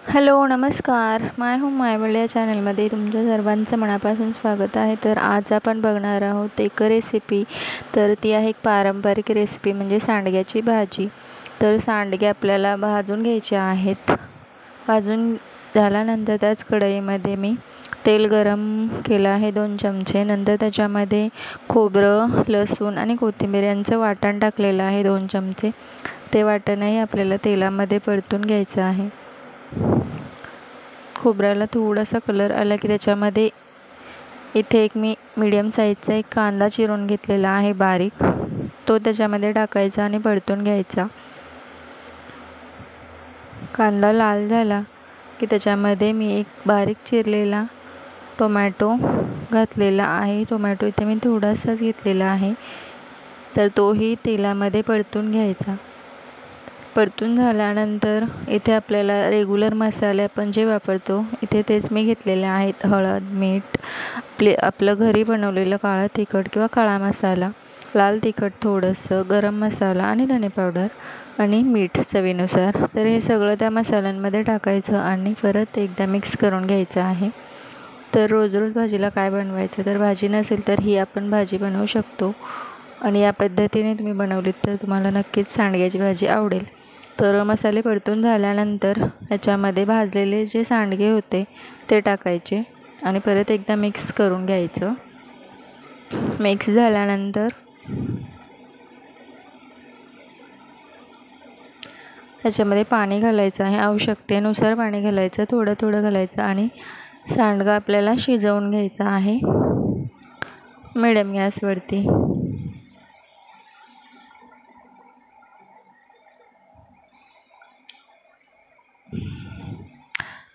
Hello नमस्कार माय home माय world या चॅनलमध्ये तुमच्या सर्वांचं मनापासून स्वागत आहे। तर आज आपण बघणार आहोत एक रेसिपी। तर ती आहे एक पारंपरिक रेसिपी म्हणजे सांडग्याची भाजी। तर सांडगे आपल्याला भाजून घ्यायचे आहेत। भाजून झाल्यानंतर त्याच कढईमध्ये मी तेल गरम केलं आहे 2 चमचे। नंतर त्याच्यामध्ये खोबरं, लसूण आणि कोथिंबीर यांचं वाटण टाकलेलं आहे 2 चमचे। ते वाटणही आपल्याला तेलामध्ये परतून घ्यायचं आहे। खोबऱ्याला थोडासा कलर आला की त्याच्यामध्ये इथे एक मी मीडियम साईजचा एक कांदा चिरून घेतलेला आहे बारीक, तो त्याच्यामध्ये टाकायचा आणि परतून घ्यायचा। कांदा लाल झाला की त्याच्यामध्ये मी एक बारीक चिरलेला टोमॅटो घातलेला आहे। टोमॅटो इथे मी थोडासाच घेतलेला आहे। तर तोही तेलामध्ये परतून घ्यायचा। परतून झाल्यानंतर इथे आपल्याला रेग्युलर मसाले आपण जे वापरतो इथे तेच मी घेतलेले आहेत। हळद, मीठ, आपलं घरी बनवलेलं काळं तिखट किंवा काळा मसाला, लाल तिखट थोडंसं, गरम मसाला आणि धने पावडर आणि मीठ चवीनुसार। तर हे सगळं त्या मसाल्यांमध्ये टाकायचं आणि परत एकदा मिक्स करून घ्यायचं आहे। तर रोज रोज भाजीला काय बनवायचं, तर भाजी नसेल तर ही आपण भाजी बनवू शकतो आणि या पद्धतीने तुम्ही बनवलीत तर तुम्हाला नक्कीच सांडग्याची भाजी आवडेल। तर मसाले परतून झाल्यानंतर याच्यामध्ये भाजलेले जे सांडगे होते ते टाकायचे आणि परत एकदा मिक्स करून घ्यायचं। मिक्स झाल्यानंतर याच्यामध्ये पाणी घालायचं आहे, आवश्यकतेनुसार पाणी घालायचं, थोडं थोडं घालायचं आणि सांडगा आपल्याला शिजवून घ्यायचा आहे मिडियम गॅसवरती।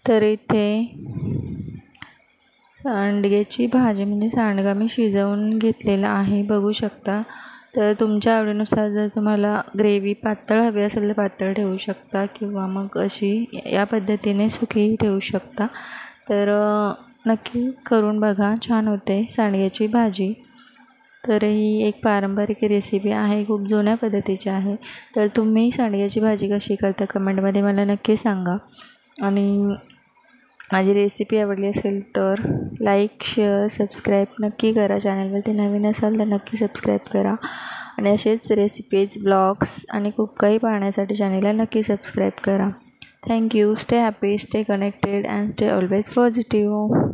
तर इथे सांडग्याची भाजी म्हणजे सांडगा मी शिजवून घेतलेला आहे, बघू शकता। तर तुमच्या आवडीनुसार जर तुम्हाला ग्रेव्ही पातळ हवी असेल तर पातळ ठेवू शकता किंवा मग अशी या पद्धतीने सुकीही ठेवू शकता। तर नक्की करून बघा, छान होते सांडग्याची भाजी। तर ही एक पारंपरिक रेसिपी आहे, खूप जुन्या पद्धतीची आहे। तर तुम्ही सांडग्याची भाजी कशी करता कमेंटमध्ये मला नक्की सांगा आणि माझी रेसिपी आवडली असेल तर लाईक, शेअर, सबस्क्राईब नक्की करा। चॅनलवरती नवीन असाल तर नक्की सबस्क्राईब करा आणि असेच रेसिपीज, ब्लॉग्स आणि खूप काही पाहण्यासाठी चॅनलला नक्की सबस्क्राईब करा। Thank you. Stay happy, stay connected and stay always positive.